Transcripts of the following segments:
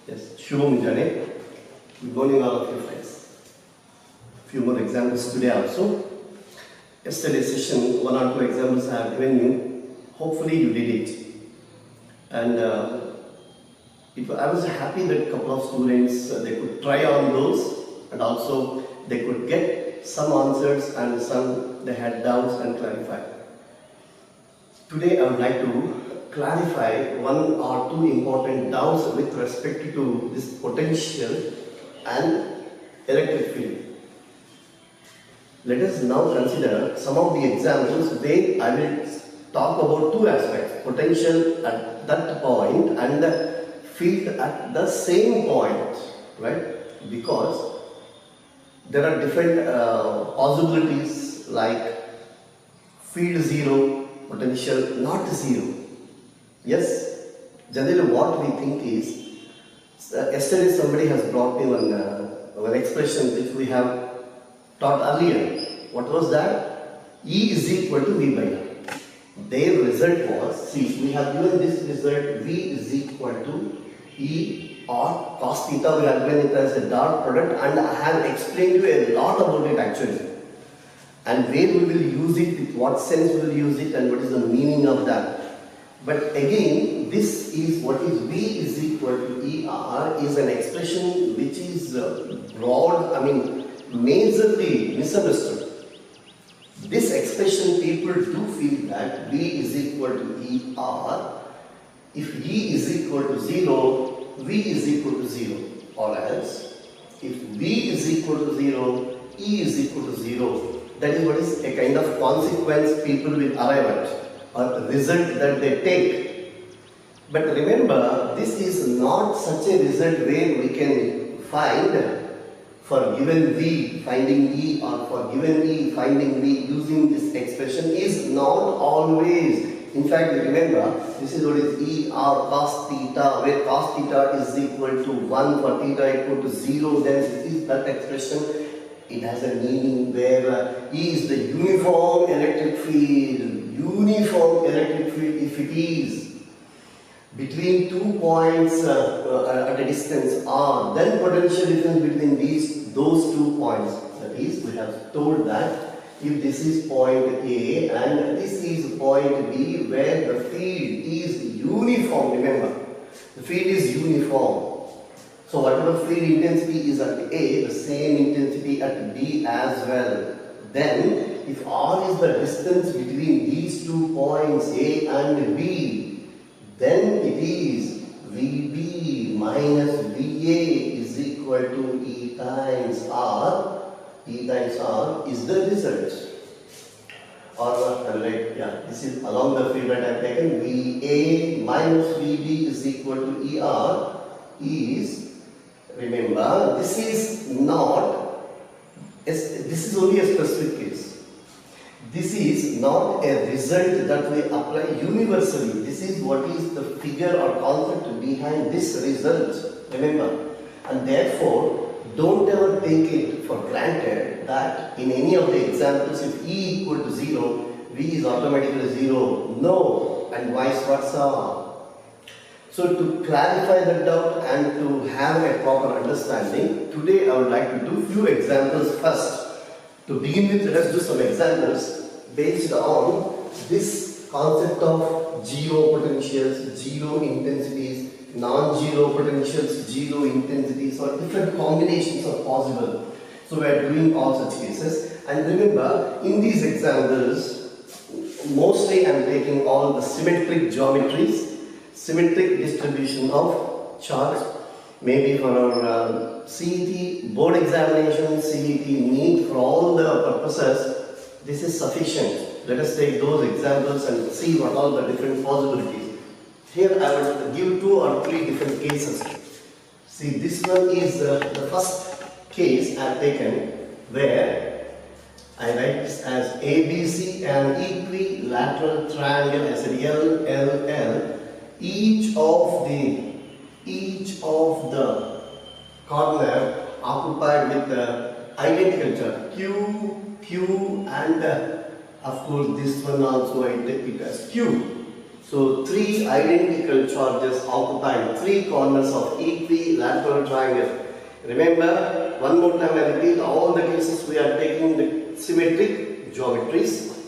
Yes, Shubham Jane. Good morning, all of you friends. Few more examples today also. Yesterday's session, 1 or 2 examples I have given you. Hopefully you did it. And I was happy that a couple of students, they could try on those and also they could get some answers and some they had doubts and clarify. Today I would like to clarify 1 or 2 important doubts with respect to this potential and electric field. Let us now consider some of the examples where I will talk about 2 aspects, potential at that point and the field at the same point, right? Because there are different possibilities like field 0, potential not 0. Yes, generally what we think is, yesterday somebody has brought me one expression which we have taught earlier. What was that? E is equal to V by R. Their result was, see, we have given this result, V is equal to E or cos theta, we have given it as a dot product, and I have explained to you a lot about it actually. And where we will use it, with what sense we will use it, and what is the meaning of that. But again, this is what is V is equal to ER is an expression which is broad, majorly misunderstood. This expression, people do feel that V is equal to ER. If E is equal to 0, V is equal to 0. Or else, if V is equal to 0, E is equal to 0. That is what is a kind of consequence people will arrive at, or the result that they take. But remember, this is not such a result where we can find for given V finding E or for given E finding V using this expression is not always. In fact, remember, this is what is E or cos theta, where cos theta is equal to 1, for theta equal to 0, then this is that expression. It has a meaning where E is the uniform electric field. Uniform electric field, if it is between 2 points at a distance R, then potential difference between those 2 points. That is, we have told that if this is point A and this is point B, where the field is uniform, remember, the field is uniform. So whatever field intensity is at A, the same intensity at B as well. Then, if R is the distance between these 2 points A and B, then it is VB minus VA is equal to E times R. E times R is the result. Or this is along the field that I have taken. VA minus VB is equal to ER is, remember, this is only a specific case. This is not a result that we apply universally. This is what is the figure or concept behind this result. Remember. And therefore, don't ever take it for granted that in any of the examples, if E equal to 0, V is automatically 0. No, and vice versa. So to clarify the doubt and to have a proper understanding, today I would like to do few examples first. To begin with, let us do some examples based on this concept of 0 potentials, 0 intensities, non-zero potentials, 0 intensities, or different combinations are possible. So we are doing all such cases. And remember, in these examples, mostly I am taking all the symmetric geometries, symmetric distribution of charge, maybe for our CET board examination, CET NEET, for all the purposes, this is sufficient. Let us take those examples and see what all the different possibilities. Here I will give 2 or 3 different cases. See, this one is the first case I have taken where I write this as ABC and equilateral triangle as LLL. Each of the corner occupied with the identical charge Q, and of course this one also I take it as Q. So three identical charges occupying three corners of equilateral triangle. Remember, one more time I repeat, all the cases we are taking the symmetric geometries,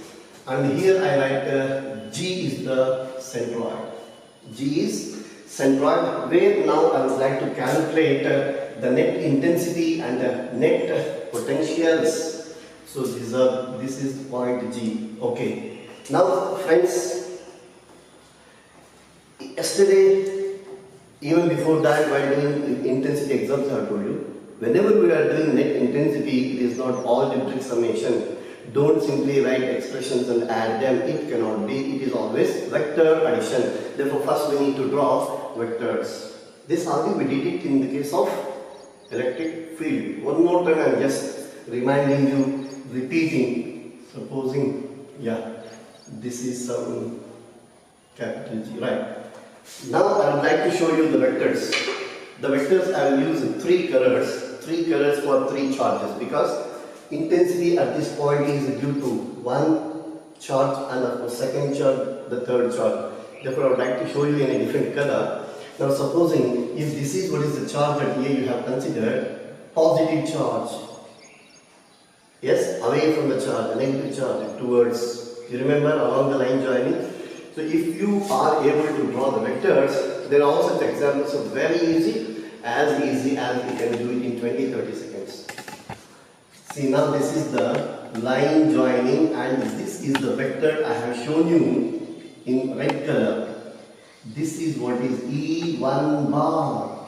and here I write G is the centroid. G is centroid, where now I would like to calculate the net intensity and the net potentials. So this is point G. Okay. Now friends, yesterday, even before that, while doing intensity exams, I told you, whenever we are doing net intensity, it is not algebraic summation. Don't simply write expressions and add them. It cannot be. It is always vector addition. Therefore, first we need to draw vectors. This already we did it in the case of electric field. One more time, I am just reminding you, repeating. Supposing, this is some capital G, right? Now I would like to show you the vectors. The vectors I will use three colors for three charges, because intensity at this point is due to one charge and of course second charge, the third charge. Therefore I would like to show you in a different color. Now supposing if this is what is the charge that here you have considered, positive charge. Yes, away from the charge, the negative charge towards, you remember, along the line joining. So if you are able to draw the vectors, then all such examples are very easy as you can do it in 20-30 seconds. See, now this is the line joining and this is the vector I have shown you in red color. This is what is E1 bar.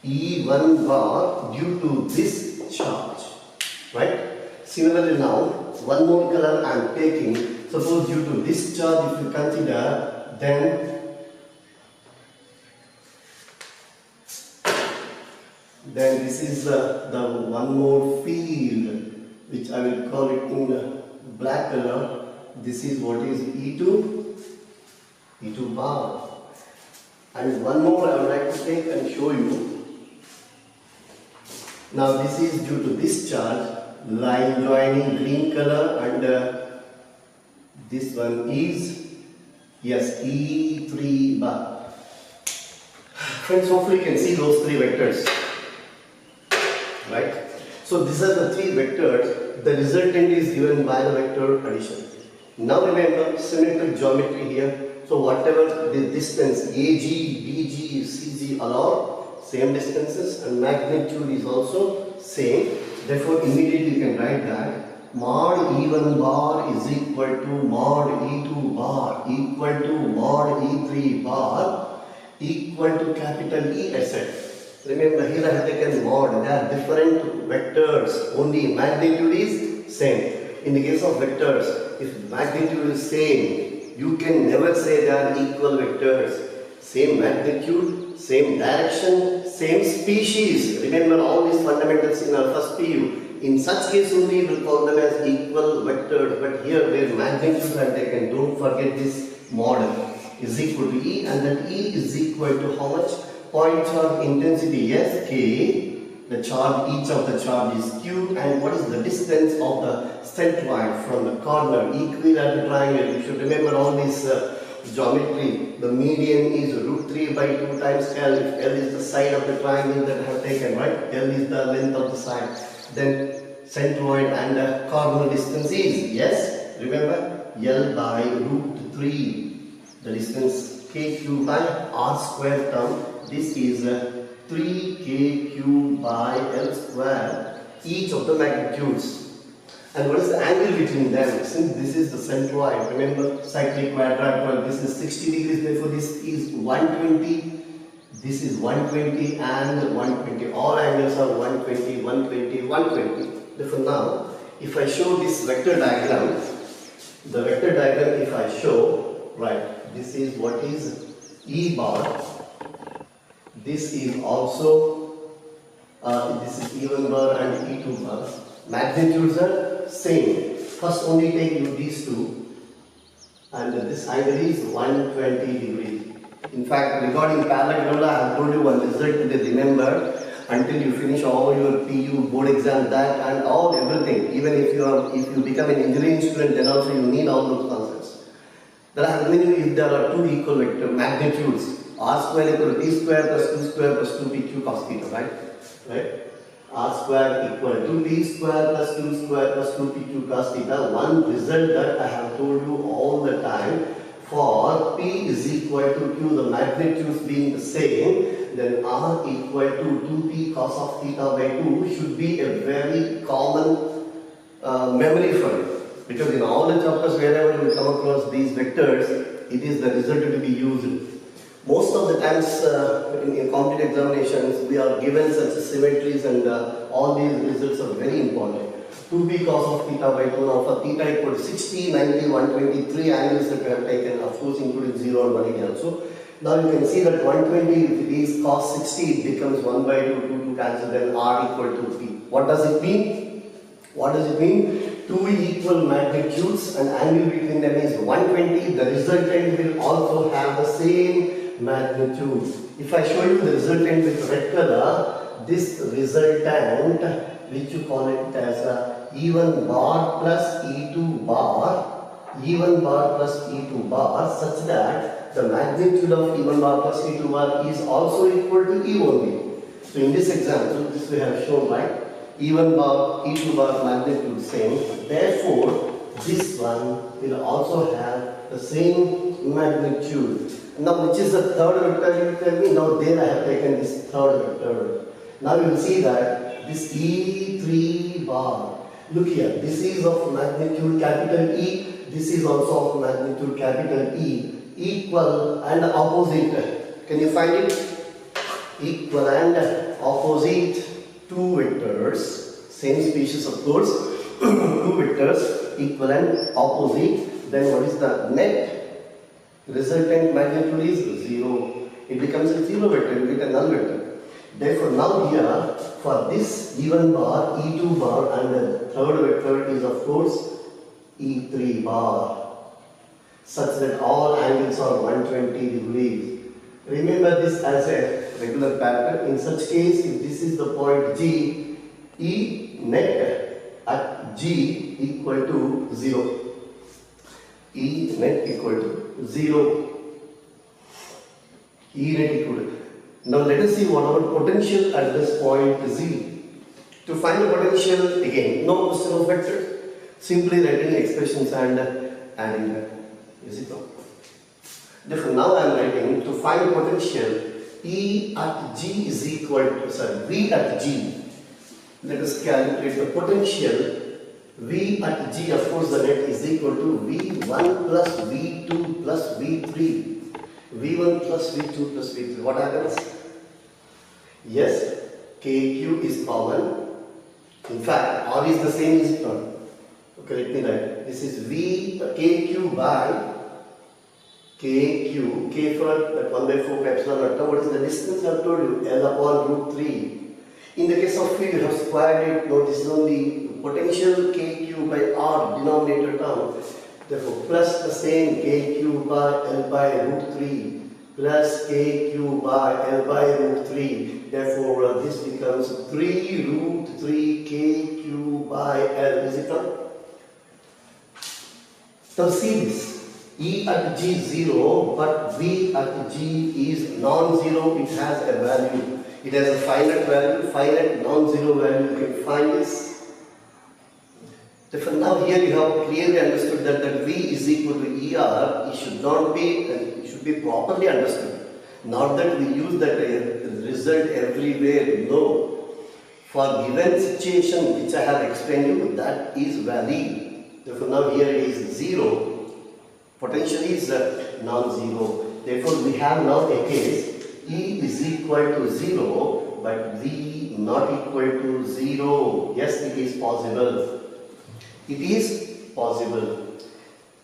E1 bar due to this charge, right? Similarly now, one more color I am taking. Suppose due to this charge, if you consider, then this is the one more field, which I will call it in black color. This is what is E2 bar. And one more I would like to take and show you. Now this is due to this charge, line joining green color, and this one is, yes, E3 bar. Friends, hopefully you can see those three vectors, right? So these are the three vectors. The resultant is given by the vector addition. Now remember, symmetric geometry here. So whatever the distance AG, BG, CG allow, same distances, and magnitude is also same. Therefore, immediately you can write that mod E1 bar is equal to mod E2 bar equal to mod E3 bar equal to capital E, etc. Remember, here I have taken mod. They are different vectors, only magnitude is same. In the case of vectors, if magnitude is same, you can never say they are equal vectors. Same magnitude, same direction, same species. Remember all these fundamentals in our first PU. In such case only we will call them as equal vectors. But here where magnitudes are taken, don't forget this model is equal to E, and that E is equal to how much? Point charge intensity, yes, K. The charge, each of the charge is Q, and what is the distance of the centroid from the corner, equilateral triangle. You should remember all this geometry. The median is √3 by 2 times L. If L is the side of the triangle that I have taken, right? L is the length of the side. Then centroid and the corner distance is, yes, remember, L by √3. The distance KQ by R square term. This is 3KQ by L square, each of the magnitudes. And what is the angle between them? Since this is the centroid, remember, cyclic quadrilateral, this is 60 degrees, therefore this is 120, this is 120 and 120. All angles are 120, 120, 120. Therefore now, if I show this vector diagram, the vector diagram if I show, right, this is what is E bar. This is also, this is E1 bar and E2 bar. Magnitudes are same. First only take you these two, and this angle is 120 degrees. In fact, regarding parallelogram, I have told you one result to remember until you finish all your PU board exam, that and everything. Even if you become an engineering student, then also you need all those concepts. That I have given you if there are two equal vector magnitudes, r square equal to t square plus 2 square plus 2pq cos theta, right? R square equal to t square plus 2 square plus 2pq cos theta. One result that I have told you all the time, for p is equal to q, the magnitudes being the same, then r equal to 2p cos of theta by 2 should be a very common memory for you. Because in all the chapters wherever you come across these vectors, it is the result to be used. Most of the times in competitive examinations, we are given such symmetries and all these results are very important. 2b cos of theta by 2, now for theta equal to 60, 90, 123 angles that we have taken, of course including 0 and 180 also. Now you can see that 120, if it is cos 60, it becomes 1 by 2, 2 to cancel, then r equal to p. What does it mean? What does it mean? Two equal magnitudes and angle between them is 120. The resultant will also have the same magnitude. If I show you the resultant with red color, this resultant, which you call it as E1 bar plus E2 bar, E1 bar plus E2 bar, such that the magnitude of E1 bar plus E2 bar is also equal to E only. So in this example, this we have shown, right? E1 bar, E2 bar magnitude same. Therefore, this one will also have the same magnitude. Now, which is the third vector? You tell me. Now, there I have taken this third vector. Now, you will see that this E3 bar. Look here. This is of magnitude capital E. This is also of magnitude capital E. Equal and opposite. Can you find it? Equal and opposite. Two vectors, same species of course, two vectors equal and opposite, then what is the net resultant magnitude is 0. It becomes a 0 vector, you get a null vector. Therefore now here, for this E1 bar, E2 bar and the third vector is of course E3 bar, such that all angles are 120 degrees. Remember this as a regular pattern. In such case, if this is the point G, E net at G equal to 0. E net equal to 0. E net equal to. Now let us see what our potential at this point Z. To find the potential, again, no question of vectors. Simply writing expressions and adding them. Is it not? Therefore, now I am writing to find potential E at G is equal to, V at G. Let us calculate the potential. V at G, of course, the net is equal to V1 plus V2 plus V3. V1 plus V2 plus V3. What happens? Yes, KQ is common. In fact, R is the same, is it not? Okay, let me write. This is KQ by KQ, K for that 1 by 4 epsilon naught. What is the distance? I have told you, L upon root 3. In the case of field, you have squared it. Notice this is only potential KQ by R denominator term. Therefore, plus the same KQ by L by root 3 plus KQ by L by root 3. Therefore, this becomes 3 root 3 KQ by L. Is it not? So see this. E at G 0, but V at G is non-zero. It has a value. It has a finite value, finite non-zero value. You can find this. Therefore, now here you have clearly understood that V is equal to ER. It should not be. It should be properly understood. Not that we use that result everywhere. No. For given situation which I have explained you, that is valid. Therefore, now here it is 0. Potential is non-zero. Therefore, we have now a case E is equal to 0, but V not equal to 0. Yes, it is possible. It is possible.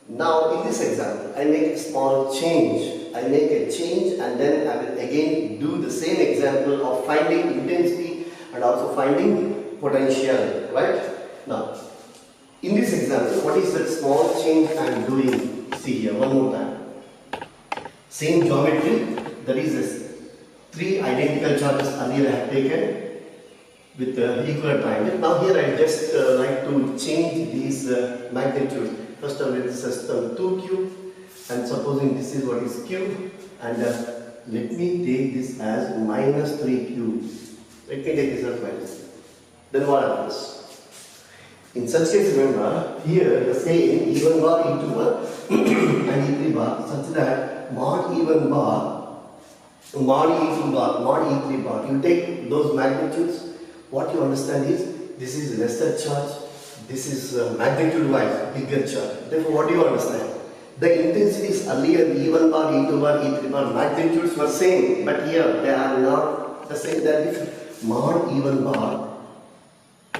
Now, in this example, I make a small change. I make a change and then I will again do the same example of finding intensity and also finding potential. Right? Now, in this example, what is that small change I am doing? See here, one more time. Same geometry, that is this. 3 identical charges earlier I have taken with equal triangle. Now here I just like to change these magnitudes. First of all, system 2Q, and supposing this is what is q, and let me take this as minus 3q. Let me take this as minus 3. Then what happens? In such case, remember, here the same even bar into bar and e3 bar, such that mod even bar, mod e2 bar, mod e3 bar, you take those magnitudes, what you understand is, this is lesser charge, this is magnitude-wise bigger charge. Therefore, what do you understand? The intensities earlier, E1 bar, E2 bar, E3 bar, magnitudes were same, but here they are not the same, they are different. Mod E1 bar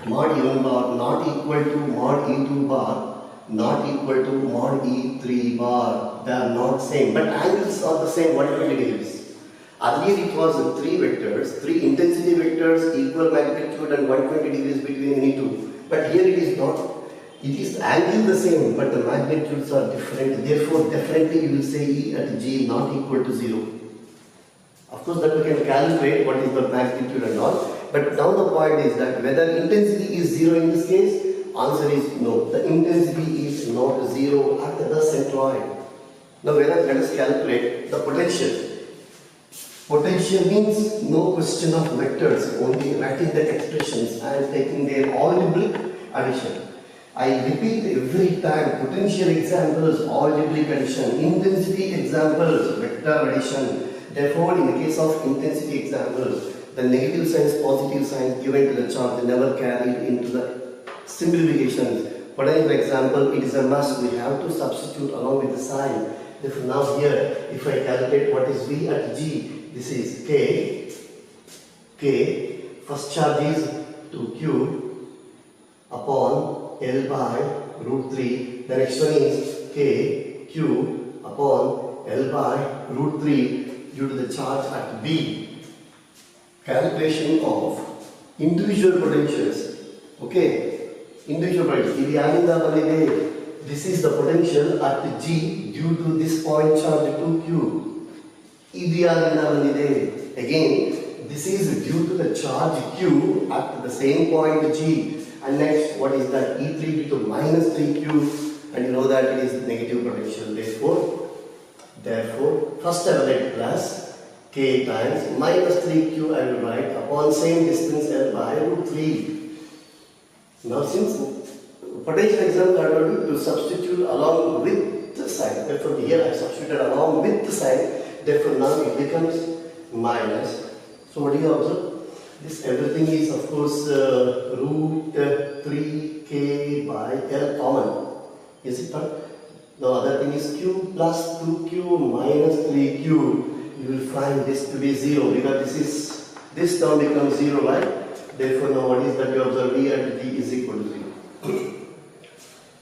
not equal to mod E2 bar, not equal to mod E3 bar. They are not same, but angles are the same, 120 degrees. Earlier it was 3 vectors, 3 intensity vectors, equal magnitude and 120 degrees between any two. But here it is not. It is angle the same, but the magnitudes are different. Therefore, definitely you will say E at G not equal to 0. Of course, that we can calculate what is the magnitude and all. But now the point is that whether intensity is 0 in this case, answer is no. The intensity is not 0 at the centroid. Now, whereas let us calculate the potential. Potential means no question of vectors, only writing the expressions and taking their algebraic addition. I repeat every time, potential examples, algebraic addition, intensity examples, vector addition. Therefore, in the case of intensity examples, the negative signs, positive signs given to the chart, they never carried into the simplifications. For example, it is a must, we have to substitute along with the sign. Therefore, now here, if I calculate what is V at G, this is K, first charge is 2Q upon L by root 3. The next one is KQ upon L by root 3 due to the charge at B. Calculation of individual potentials. Okay, individual potentials. This is the potential at G due to this point charge 2Q. Again, this is due to the charge Q at the same point G. And next, what is that? E3 due to minus 3Q, and you know that it is negative potential. Therefore, first I will write plus K times minus 3Q I will write upon same distance L by root 3. Now, since potential example I told you to substitute along with the sign. Therefore, here I substituted along with the sign. Therefore, now it becomes minus. So, what do you observe? This everything is of course root 3K by L common. Is it not? The other thing is Q plus 2Q minus 3Q. You will find this to be 0 because this term becomes 0, right? Therefore, now what is that you observe? V at G is equal to 0.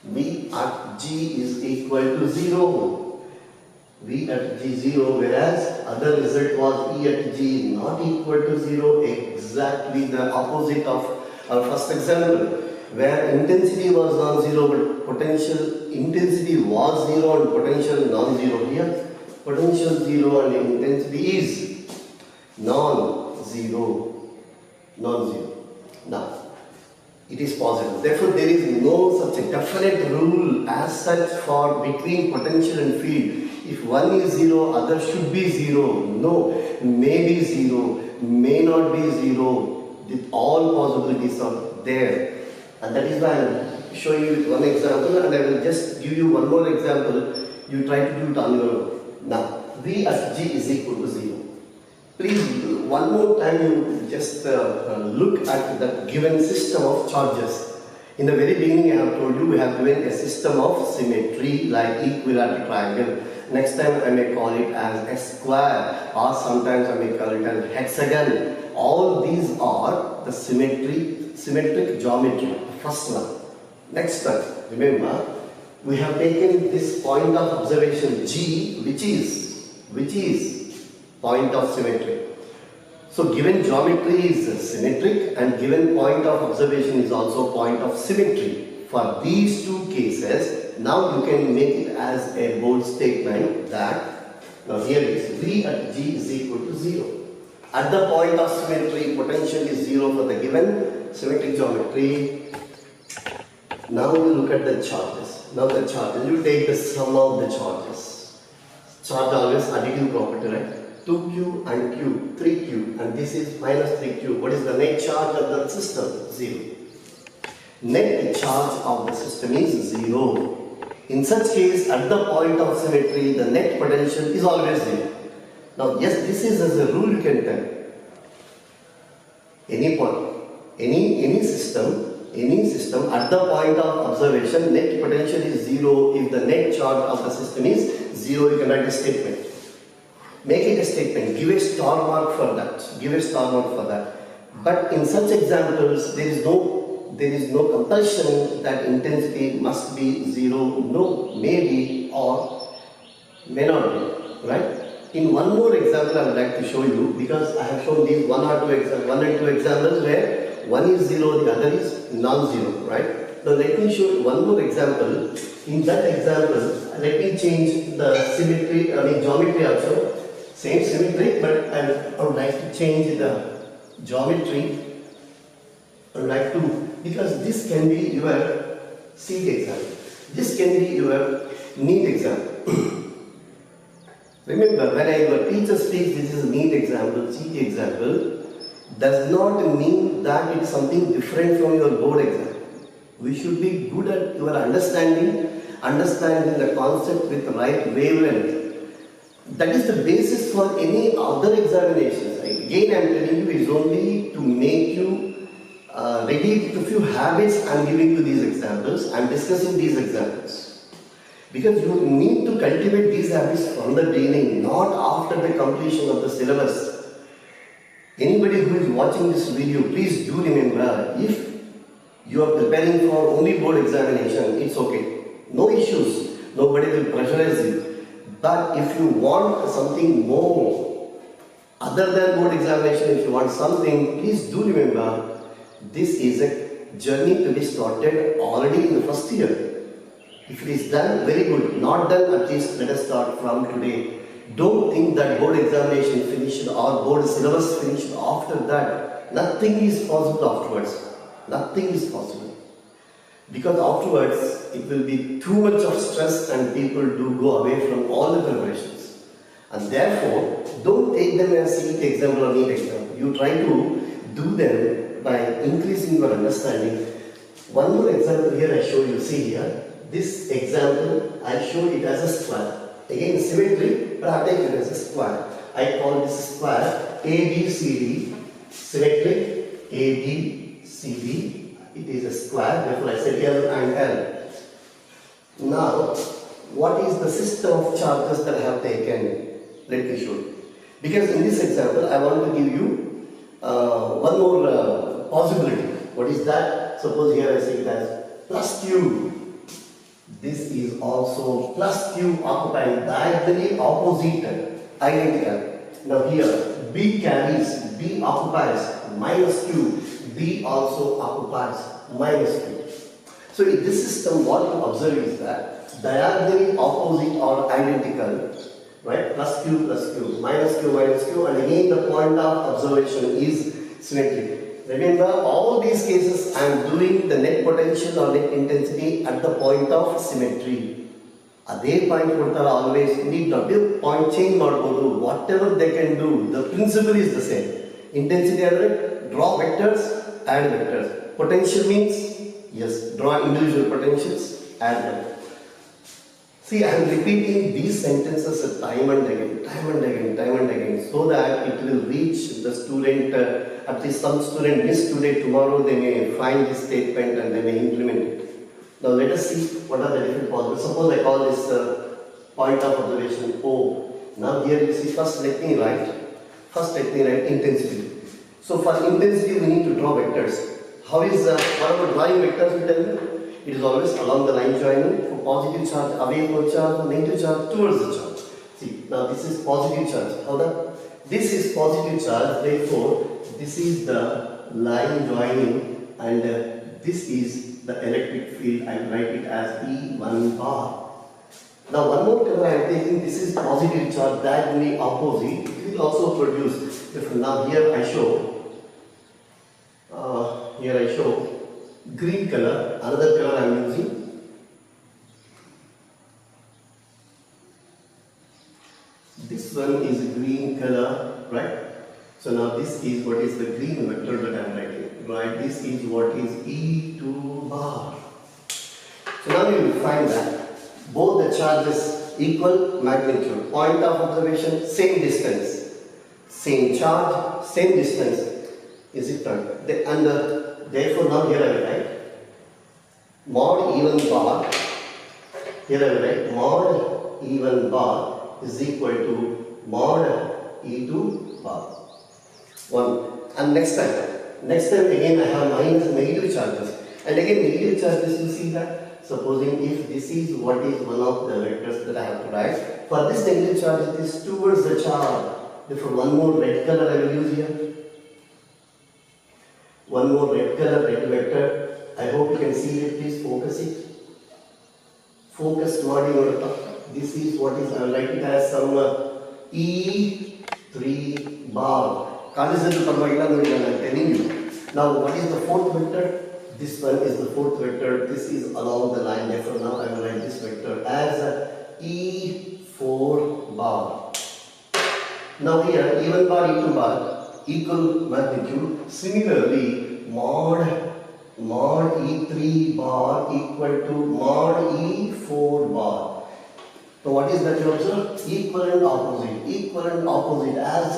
V at G is equal to 0. V at G 0, whereas other result was E at G not equal to 0, exactly the opposite of our first example, where intensity was non-zero but potential intensity was 0 and potential non-zero. Here potential 0 and intensity is non-zero. Now it is possible. Therefore, there is no such a definite rule as such for between potential and field. If one is 0, other should be 0. No, may be 0, may not be 0. All possibilities are there. And that is why I am showing you with one example, and I will just give you one more example. You try to do it on your own. Now, V at G is equal to 0. Please, one more time you just look at the given system of charges. In the very beginning I have told you we have given a system of symmetry like equilateral triangle. Next time I may call it as a square, or sometimes I may call it as hexagon. All these are the symmetric geometry. First one. Next one, remember, we have taken this point of observation G, which is point of symmetry. So given geometry is symmetric and given point of observation is also point of symmetry. For these two cases, now you can make it as a bold statement that, now here it is, V at G is equal to 0. At the point of symmetry, potential is 0 for the given symmetric geometry. Now you look at the charges. Now the charges, you take the sum of the charges. Charge always additive property, right? 2q and q, 3q, and this is minus 3q. What is the net charge of the system? 0. Net charge of the system is 0. In such case, at the point of symmetry, the net potential is always 0. Now, yes, this is as a rule you can tell. Any point, any system at the point of observation, net potential is 0. If the net charge of the system is 0, you can write a statement. Make it a statement. Give a star mark for that. Give a star mark for that. But in such examples, there is no compulsion that intensity must be 0. No, maybe or may not be. Right? In one more example, I would like to show you, because I have shown these one and two examples where one is 0, the other is non-zero, right? Now let me show you one more example. In that example, let me change the symmetry, geometry also. Same symmetry, but I would like to change the geometry. I would like to, because this can be your seed example. This can be your neat example. Remember, when your teacher speaks, this is a neat example, seed example, does not mean that it is something different from your board exam. We should be good at your understanding the concept with the right wavelength. That is the basis for any other examinations. Again, I am telling you, it is only to make you ready with a few habits. I am giving you these examples. I am discussing these examples. Because you need to cultivate these habits from the beginning, not after the completion of the syllabus. Anybody who is watching this video, please do remember, if you are preparing for only board examination, it's okay. No issues. Nobody will pressurize you. But if you want something more, other than board examination, if you want something, please do remember, this is a journey to be started already in the first year. If it is done, very good. Not done, at least let us start from today. Don't think that board examination finished or board syllabus finished after that. Nothing is possible afterwards. Nothing is possible. Because afterwards, it will be too much of stress and people do go away from all the preparations. And therefore, don't take them as seat example or neat example. You try to do them by increasing your understanding. One more example here I show you. See here. This example, I show it as a square. Again, symmetry, but I take it as a square. I call this square ABCD, symmetric ABCD. It is a square, therefore I said L and L. Now, what is the system of charges that I have taken? Let me show you. Because in this example, I want to give you one more possibility. What is that? Suppose here I say it as plus Q. This is also plus Q occupying diagonally opposite, identical. Now here, B carries, B occupies minus Q, B also occupies minus Q. So in this system, what you observe is that diagonally opposite or identical, right? Plus Q, minus Q, and again the point of observation is symmetric. Remember, all these cases I am doing the net potential or net intensity at the point of symmetry. Adhe point always need not be point change ಮಾಡಬಹುದು. Whatever they can do, the principle is the same. Intensity draw vectors, add vectors. Potential means yes, draw individual potentials, add them. See, I am repeating these sentences time and again, so that it will reach the student. At least some student missed today, tomorrow they may find this statement and they may implement it. Now let us see what are the different possibilities. Suppose I call this point of observation O. Now here you see, first let me write intensity. So for intensity we need to draw vectors. How is what about drawing vectors? We tell you? It is always along the line joining. For positive charge away from charge, negative charge towards the charge. See, now this is positive charge. How that? This is positive charge, therefore this is the line joining, and this is the electric field. I write it as E1 bar. Now one more term I am taking, this is positive charge diagonally opposite. It will also produce. Now here I show green color, another color I am using. This one is green color, right? So now this is what is the green vector that I am writing, right? This is what is E2 bar. So now you will find that both the charges equal magnitude, point of observation, same distance, same charge, same distance. Is it not? Therefore now here I will write mod even bar. Here I will write mod even bar is equal to mod E2 bar. One. And next time again I have minus negative charges. And again negative charges, you see that. Supposing if this is what is one of the vectors that I have to write. For this negative charge it is towards the charge. Therefore one more red color I will use here. One more red color, red vector. I hope you can see it. Please focus it. Focus mod even. This is what is, I will write it as some E3 bar. I am telling you. Now what is the fourth vector? This one is the fourth vector. This is along the line. Therefore now I will write this vector as E4 bar. Now here even bar, E2 bar equal magnitude. Similarly mod E3 bar equal to mod E4 bar. So what is that you observe? Equivalent opposite. As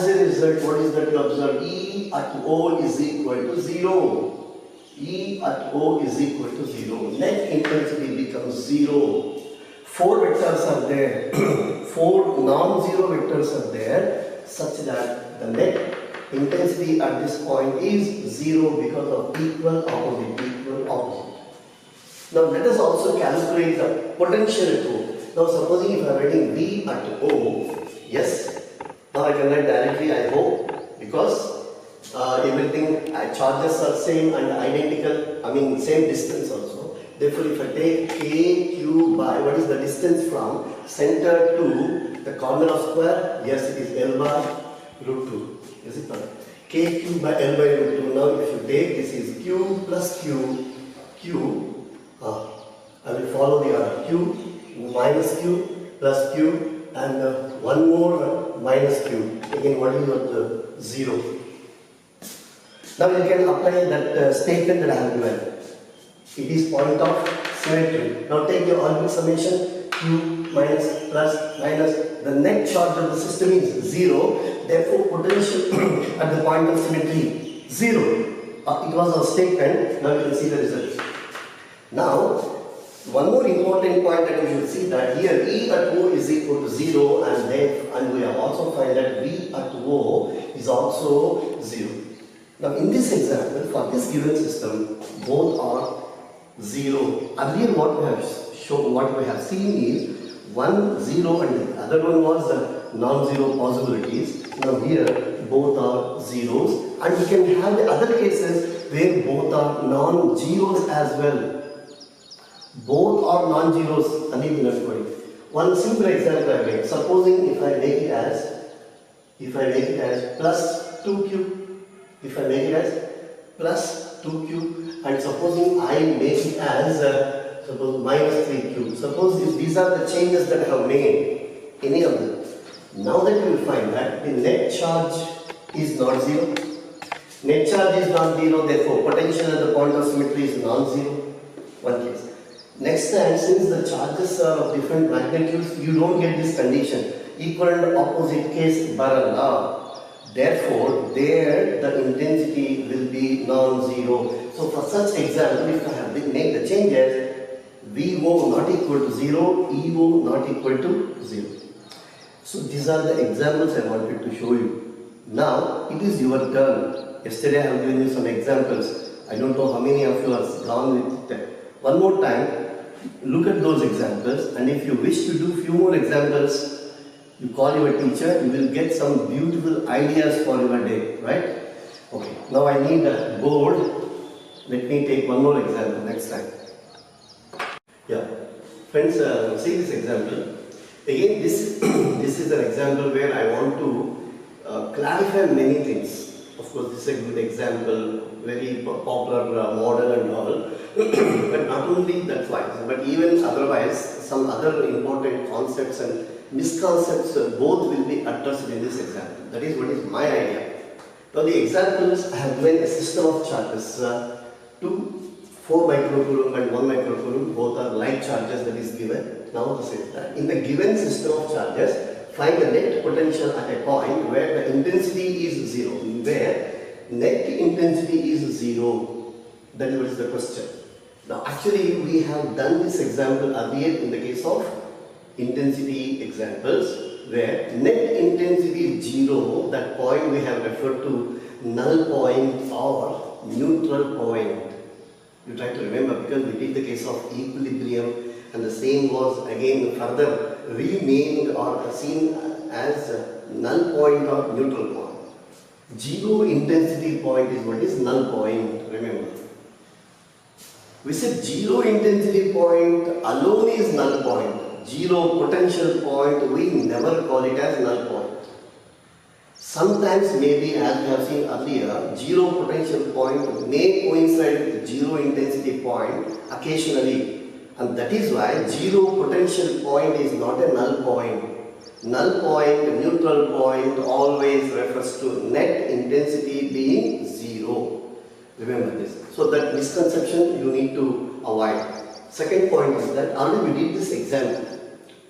a result, what is that you observe? E at O is equal to 0. E at O is equal to 0. Net intensity becomes 0. 4 vectors are there. 4 non-zero vectors are there such that the net intensity at this point is 0 because of equal opposite. Now let us also calculate the potential at O. Now supposing if I am writing V at O, yes. Now I can write directly, I hope, because everything charges are same and identical, same distance also. Therefore if I take KQ by, what is the distance from center to the corner of square? Yes, it is L by root 2. Is it not? KQ by L by root 2. Now if you take, this is Q plus Q, I will follow the order. Q minus Q plus Q and one more minus Q. Again, what is your 0? Now you can apply that statement that I have given. It is point of symmetry. Now take your orbit summation. Q minus plus minus. The net charge of the system is 0. Therefore, potential at the point of symmetry 0. It was our statement. Now you can see the result. Now, one more important point that you should see that here E at O is equal to 0 and we have also find that V at O is also 0. Now in this example, for this given system, both are 0. Earlier what we have seen is 1 0 and the other one was the non-zero possibilities. Now here both are zeros and we can have the other cases where both are non-zeros as well. Both are non-zeros. One simple example I make. Supposing if I make it as plus 2q. If I make it as plus 2q and supposing I make it as suppose minus 3q. Suppose if these are the changes that I have made, any of them. Now that you will find that the net charge is not 0. Net charge is not 0, therefore potential at the point of symmetry is non-zero. One case. Next time, since the charges are of different magnitudes, you don't get this condition. Equal and opposite case barala. Therefore, there the intensity will be non-zero. So for such example, if I have to make the changes, VO not equal to 0, EO not equal to 0. So these are the examples I wanted to show you. Now, it is your turn. Yesterday I have given you some examples. I don't know how many of you have gone with them. One more time. Look at those examples, and if you wish to do few more examples, you call your teacher, you will get some beautiful ideas for your day, right? Okay, now I need a board. Let me take one more example next time. Yeah, friends, see this example. Again, this is an example where I want to clarify many things. Of course, this is a good example, very popular model and all. But not only that wise, but even otherwise, some other important concepts and misconceptions both will be addressed in this example. That is what is my idea. Now the examples I have given a system of charges, 4 microcoulomb and 1 microcoulomb, both are like charges that is given. Now this is that. In the given system of charges, find the net potential at a point where the intensity is 0. Where net intensity is 0. That is what is the question. Now actually we have done this example earlier in the case of intensity examples, where net intensity is 0, that point we have referred to null point or neutral point. You try to remember because we did the case of equilibrium and the same was again further renamed or seen as null point or neutral point. Zero intensity point is what is null point, remember. We said zero intensity point alone is null point. Zero potential point, we never call it as null point. Sometimes maybe, as we have seen earlier, zero potential point may coincide with zero intensity point occasionally, and that is why zero potential point is not a null point. Null point, neutral point always refers to net intensity being 0. Remember this. So that misconception you need to avoid. Second point is that already we did this example.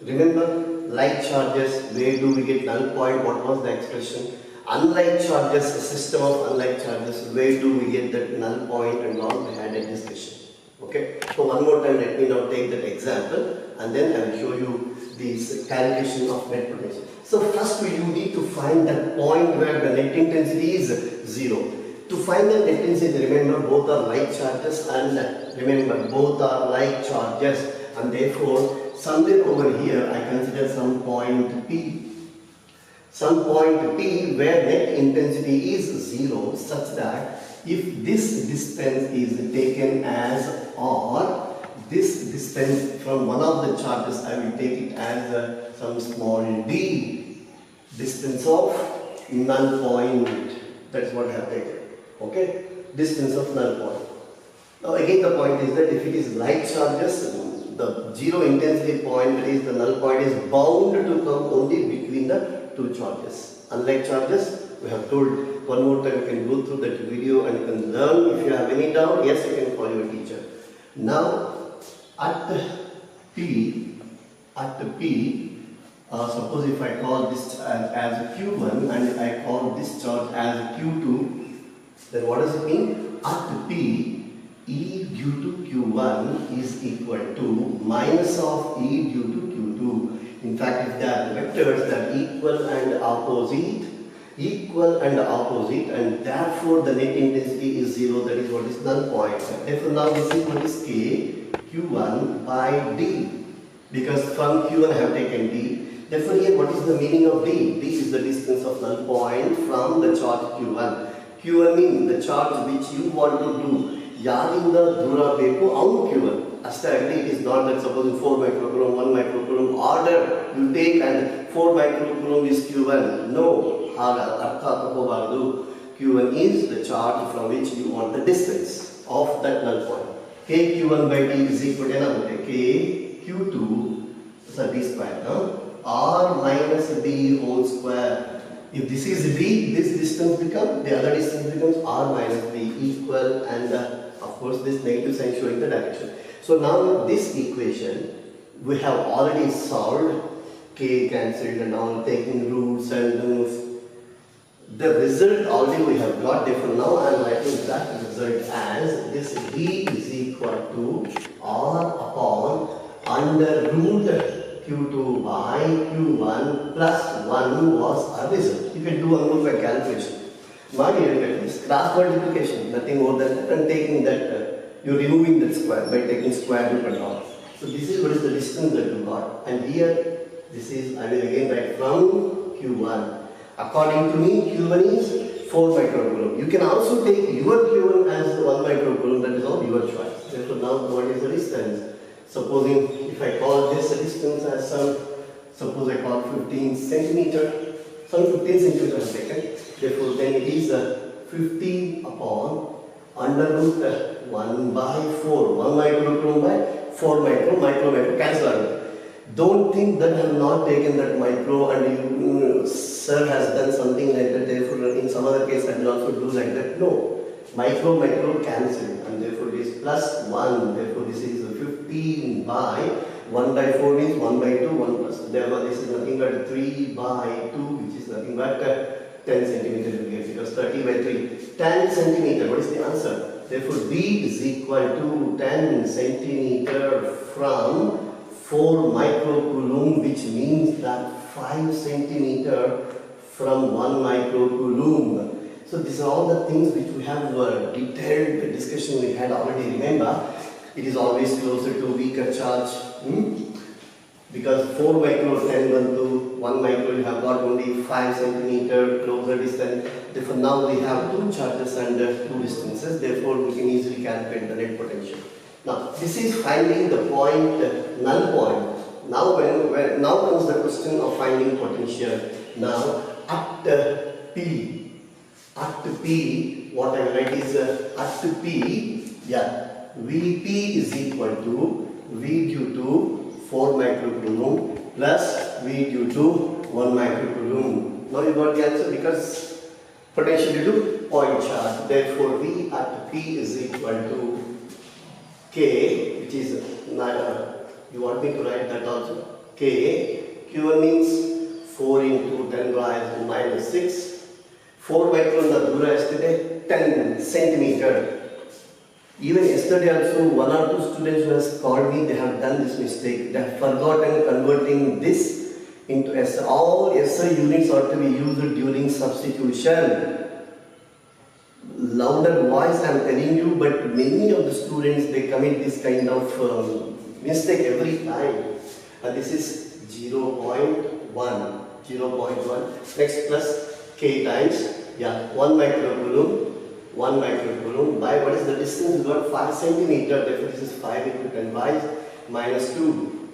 Remember, like charges, where do we get null point? What was the expression? Unlike charges, a system of unlike charges, where do we get that null point and all? We had a discussion. Okay. So one more time, let me now take that example and then I will show you this calculation of net potential. So first you need to find that point where the net intensity is 0. To find the net intensity, remember both are like charges and remember both are like charges, and therefore somewhere over here I consider some point P. Some point P where net intensity is 0 such that if this distance is taken as R, this distance from one of the charges I will take it as some small d, distance of null point. That's what I have taken. Okay, distance of null point. Now again the point is that if it is like charges, the zero intensity point, that is the null point, is bound to come only between the two charges. Unlike charges, we have told one more time, you can go through that video and you can learn. If you have any doubt, yes, you can call your teacher. Now at P, suppose if I call this as Q1 and I call this charge as Q2, then what does it mean? At P, E due to Q1 is equal to minus of E due to Q2. In fact, if they are vectors that are equal and opposite, and therefore the net intensity is 0, that is what is null point. Therefore now this is what is K, Q1 by D. Because from Q1 I have taken D. Therefore here what is the meaning of D? D is the distance of null point from the charge Q1. Q1 means the charge which you want to do. Yarinda dura beku avunu Q1. Actually it is not that suppose 4 microcoulomb, 1 microcoulomb order you take and 4 microcoulomb is Q1. No. Q1 is the charge from which you want the distance of that null point. K Q1 by D is equal to K Q2, so D square, R minus D whole square. If this is D, this distance becomes, the other distance becomes R minus D equal, and of course this negative sign showing the direction. So now this equation we have already solved, K cancelled and all, taking roots and the result already we have got. Therefore now I am writing that result as this D is equal to R upon under root Q2 by Q1 plus 1 was our result. You can do one more by calculation. Now you get this cross multiplication, nothing more than that, and taking that, you are removing that square by taking square root and all. So this is what is the distance that you got, and here this is, I will again write from Q1. According to me, Q1 is 4 microcoulomb. You can also take your Q1 as 1 microcoulomb, that is all your choice. Therefore now what is the distance? Supposing if I call this distance as some, suppose I call 15 centimeter, some 15 centimeters taken. Therefore then it is 15 upon under root 1 by 4. 1 microcoulomb by 4 micro cancel out. Don't think that I have not taken that micro and you, sir has done something like that, therefore in some other case I will also do like that. No. Micro cancel and therefore it is plus 1. Therefore this is 15 by 1 by 4 means 1 by 2, 1 plus. Therefore this is nothing but 3 by 2 which is nothing but 10 centimeter will get because 30 by 3. 10 centimeter, what is the answer? Therefore B is equal to 10 centimeter from 4 microcoulomb, which means that 5 centimeter from 1 microcoulomb. So these are all the things which we have detailed discussion we had already. Remember, it is always closer to weaker charge because 4 micro 10 to 1 micro you have got only 5 centimeter closer distance. Therefore now we have 2 charges and 2 distances. Therefore we can easily calculate the net potential. Now this is finding the point, null point. Now now comes the question of finding potential. Now at P, what I write is at P, Vp is equal to V due to 4 microcoulomb plus V due to 1 microcoulomb. Now you got the answer because potential due to point charge. Therefore V at P is equal to K, which is, you want me to write that also? K, Q1 means 4 into 10 raised to minus 6. 4 micron the dura yesterday, 10 centimeter. Even yesterday also 1 or 2 students who has called me, they have done this mistake. They have forgotten converting this into SI. All SI units are to be used during substitution. Louder voice I am telling you, but many of the students they commit this kind of mistake every time. And this is 0.1. Next plus K times 1 microcoulomb by what is the distance? We got 5 centimeter. Therefore this is 5 into 10 by minus 2.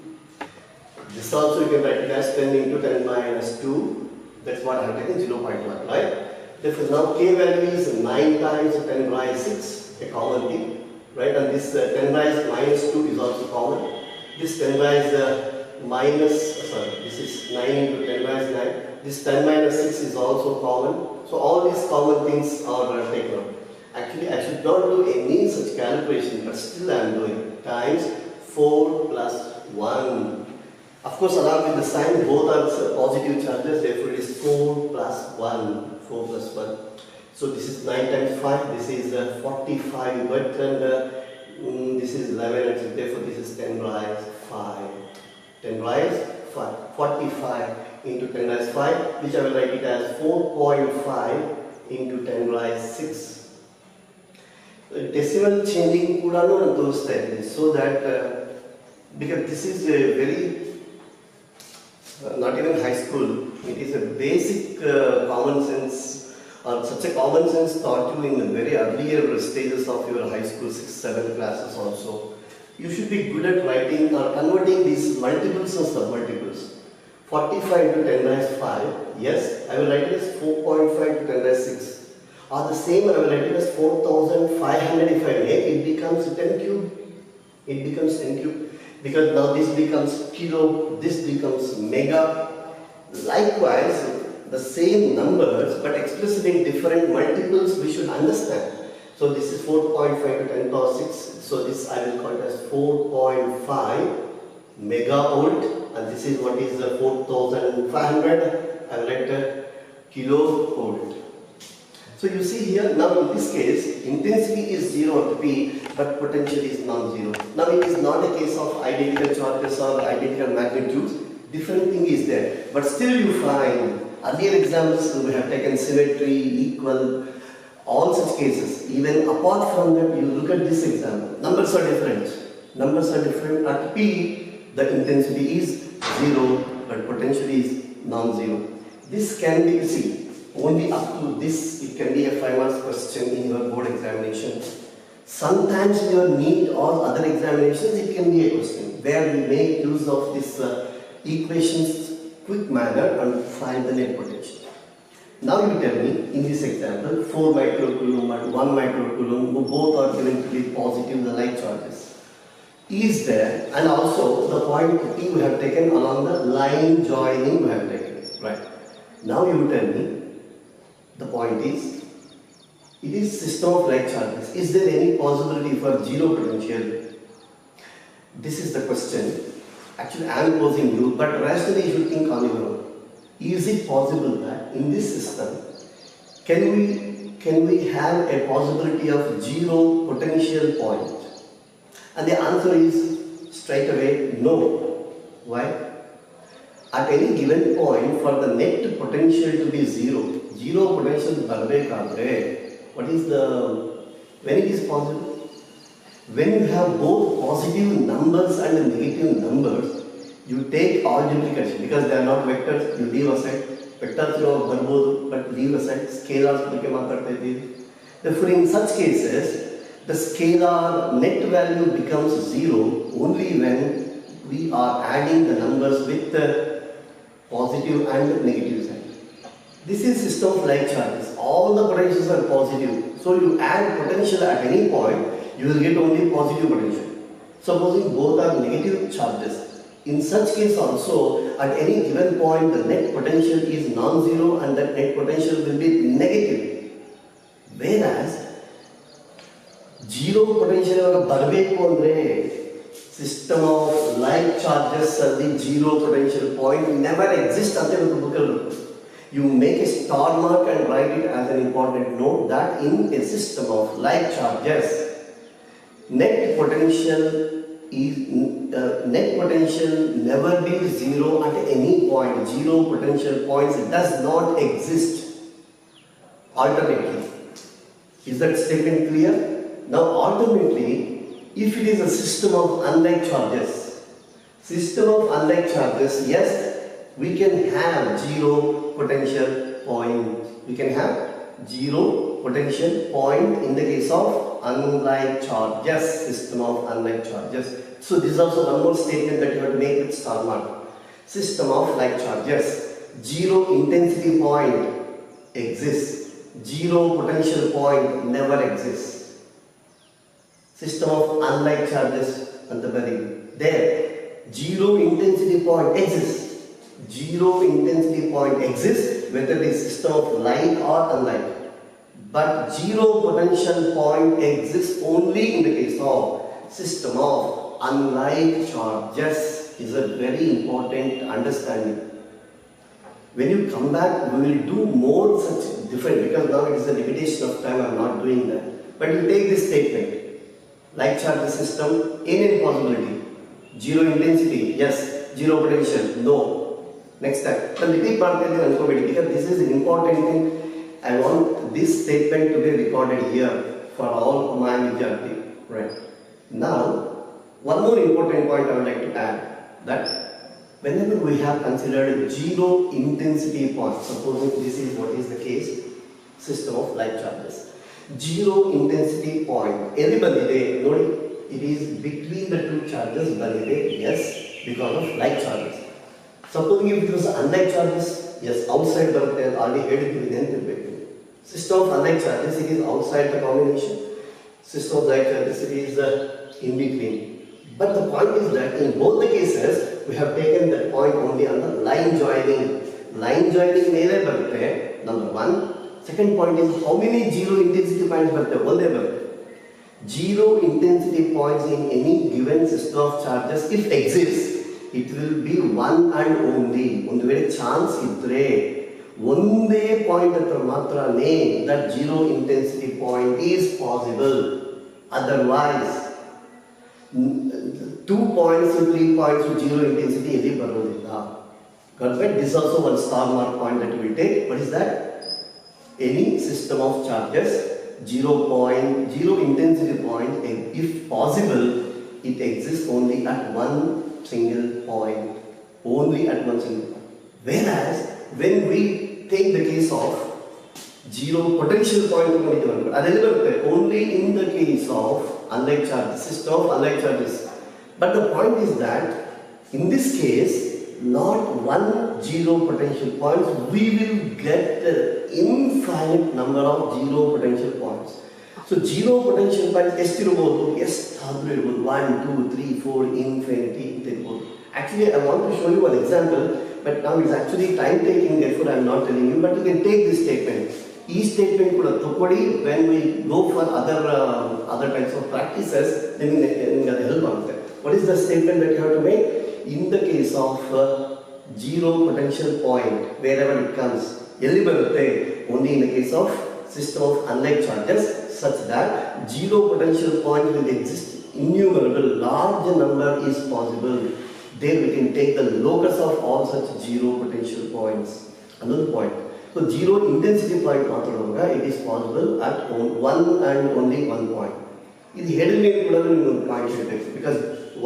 This also you can write it as 10 into 10 minus 2. That's what I have taken 0.1, right? Therefore now K value is 9 times 10 raised 6, a common thing, right? And this 10 raised minus 2 is also common. This 10 raised this is 9 into 10 raised 9. This 10 minus 6 is also common. So all these common things are taken out. Actually I should not do any such calculation, but still I am doing. Times 4 plus 1. Of course along with the sign both are positive charges, therefore it is 4 plus 1. 4 plus 1. So this is 9 times 5, this is 45, but and this is 11, and therefore this is 10 raised 5. 10 raised 5. 45 into 10 raised 5, which I will write it as 4.5 into 10 raised 6. Decimal changing kudanu and those types, so that because this is a very not even high school, it is a basic common sense, or such a common sense taught you in the very earlier stages of your high school 6, 7 classes also. You should be good at writing or converting these multiples and submultiples. 45 into 10 raised 5, yes, I will write it as 4.5 to 10 raised 6. Or the same I will write it as 4500 if I make, it becomes 10 cube. It becomes 10 cube. Because now this becomes kilo, this becomes mega. Likewise, the same numbers but expressed in different multiples we should understand. So this is 4.5 to 10 power 6. So this I will call it as 4.5 megavolt, and this is what is 4500. I will write kilovolt. So you see here, now in this case, intensity is 0 at P, but potential is non-zero. Now it is not a case of identical charges or identical magnitudes. Different thing is there. But still you find, earlier examples we have taken symmetry, equal, all such cases. Even apart from that, you look at this example. Numbers are different. Numbers are different. At P, the intensity is 0, but potential is non-zero. This can be, see, only up to this, it can be a 5 marks question in your board examination. Sometimes in your NEET or other examinations, it can be a question where we make use of this equations quick manner and find the net potential. Now you tell me, in this example, 4 microcoulomb and 1 microcoulomb, both are given to be positive, the like charges. is there, and also the point P we have taken along the line joining we have taken, right? Now you tell me, the point is, it is system of like charges. Is there any possibility for zero potential? This is the question. Actually, I am posing you, but rationally you should think on your own. Is it possible that in this system, can we have a possibility of zero potential point? And the answer is straight away no. Why? At any given point, for the net potential to be zero potential barbekadre, when it is possible? When you have both positive numbers and negative numbers, you take algebraic, because they are not vectors, you leave aside. Vectors you barbodu, but leave aside. Scalars ಬಗ್ಗೆ ಮಾತಾಡ್ತಿದ್ದೀವಿ. Therefore, in such cases, the scalar net value becomes zero only when we are adding the numbers with the positive and negative sign. This is system of like charges. All the potentials are positive. So you add potential at any point, you will get only positive potential. Supposing both are negative charges. In such case also, at any given point, the net potential is non-zero and that net potential will be negative. Whereas, zero potential barbeku andre system of like charges at the zero potential point never exists ante oru bookal. You make a star mark and write it as an important note that in a system of like charges, net potential never be zero at any point. Zero potential points does not exist. Alternately, is that statement clear? Now, alternately, if it is a system of unlike charges, yes, we can have zero potential point. We can have zero potential point in the case of unlike charges, system of unlike charges. So this is also one more statement that you have to make with star mark. System of like charges, zero intensity point exists, zero potential point never exists. System of unlike charges and the very there, zero intensity point exists. Zero intensity point exists whether it is system of like or unlike. But zero potential point exists only in the case of system of unlike charges. Is a very important understanding. When you come back, we will do more such different, because now it is a limitation of time, I am not doing that. But you take this statement, like charges system, any possibility. Zero intensity, yes. Zero potential, no. Next time. So repeat because this is an important thing. I want this statement to be recorded here for all my Vidyarthi. Right. Now, one more important point I would like to add, that whenever we have considered zero intensity point, supposing this is what is the case, system of like charges. Zero intensity point, it is between the two charges, yes, because of like charges. Supposing if it was unlike charges, yes, outside the already headed within the system of unlike charges, it is outside the combination. System of like charges, it is in between. But the point is that in both the cases, we have taken that point only on the line joining. Line joining mere barutte, number one. Second point is how many zero intensity points barutte? Onde barutte. Zero intensity points in any given system of charges, if exists, it will be one and only. One very chance idre, onde point atra matrane that zero intensity point is possible. Otherwise, 2 points to 3 points to zero intensity elli barodilla. Correct? This is also one star mark point that we will take. What is that? Any system of charges, zero intensity point, if possible, it exists only at one single point. Only at one single point. Whereas, when we take the case of zero potential point, only in the case of unlike charges, system of unlike charges. But the point is that in this case, not one zero potential points, we will get the infinite number of zero potential points. So zero potential points ಎಷ್ಟಿರಬಹುದು? ಎಷ್ಟಾದರೂ ಇರಬಹುದು. 1, 2, 3, 4, infinity ಇರಬಹುದು. Actually, I want to show you one example, but now it's actually time taking, therefore I am not telling you, but you can take this statement. ಈ statement ಕೂಡ ತಗೊಳ್ಳಿ, when we go for other types of practices, ನಿಮಗೆ ಅದು help ಆಗುತ್ತೆ. What is the statement that you have to make? In the case of zero potential point, wherever it comes, ಎಲ್ಲಿ ಬರುತ್ತೆ? Only in the case of system of unlike charges, such that zero potential point will exist innumerable, large number is possible. There we can take the locus of all such zero potential points. Another point. So zero intensity point ಮಾತಾಡುವಾಗ it is possible at one and only one point. ಇದು ಹೇಳಿದ್ರೆ ಕೂಡ ನಿಮಗೆ ಒಂದು point ಇರಬೇಕು, because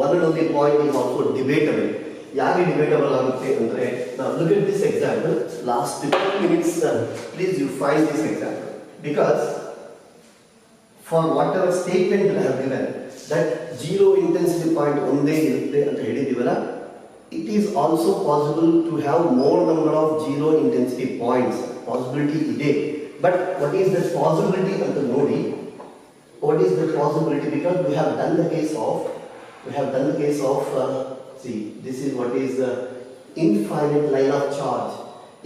one and only point is also debatable. ಯಾಕೆ debatable ಆಗುತ್ತೆ ಅಂದರೆ, ನಾವು look at this example. Last 15 minutes, please you find this example, because for whatever statement that I have given, that zero intensity point ಒಂದೇ ಇರುತ್ತೆ ಅಂತ ಹೇಳಿದೀವಲ್ಲ, it is also possible to have more number of zero intensity points. Possibility ಇದೆ. But what is the possibility ಅಂತ ನೋಡಿ. What is the possibility? Because we have done the case of see, this is what is the infinite line of charge.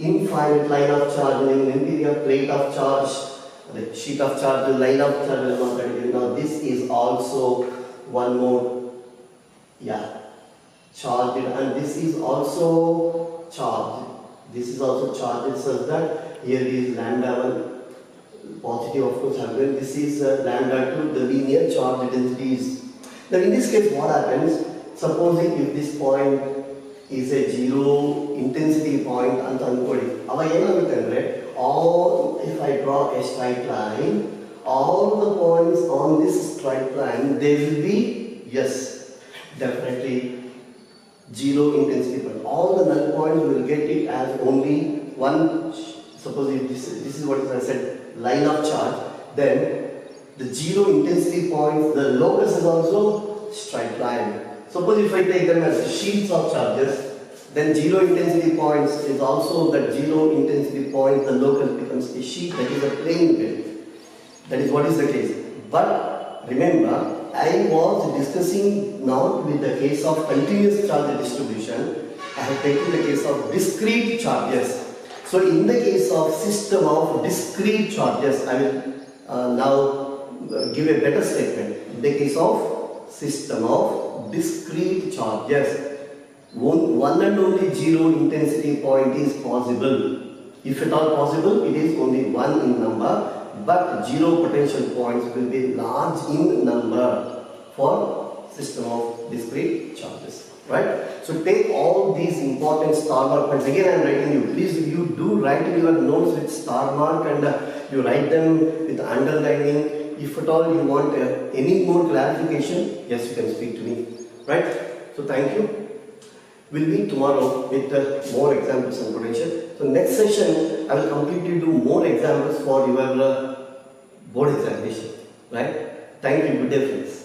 Infinite line of charge in interior plate of charge, the sheet of charge, the line of charge. Now this is also one more, charged, and this is also charged. This is also charged such that here is lambda 1 positive, of course, happen. This is lambda 2, the linear charge densities. Now in this case what happens? Supposing if this point is a zero intensity point ಅಂತ ಅನ್ಕೊಳ್ಳಿ, ಅವಾಗ ಏನಾಗುತ್ತೆ ಅಂದರೆ, if I draw a straight line, all the points on this straight line, they will be, yes, definitely zero intensity point. All the null points will get it as only one. Suppose if this is what I said, line of charge, then the zero intensity points, the locus is also straight line. Suppose if I take them as sheets of charges, then zero intensity points is also that zero intensity point, the locus becomes a sheet, that is a plane wave. That is what is the case. But remember, I was discussing not with the case of continuous charge distribution, I have taken the case of discrete charges. So in the case of system of discrete charges, I will now give a better statement. In the case of system of discrete charges, one and only zero intensity point is possible. If at all possible, it is only one in number, but zero potential points will be large in number for system of discrete charges. Right? So take all these important star mark points. Again, I am writing you. Please, you do write your notes with star mark, and you write them with underlining. If at all you want any more clarification, yes, you can speak to me. Right? So thank you. We'll meet tomorrow with more examples and potential. So next session, I will completely do more examples for your board examination. Right? Thank you. Good day, friends.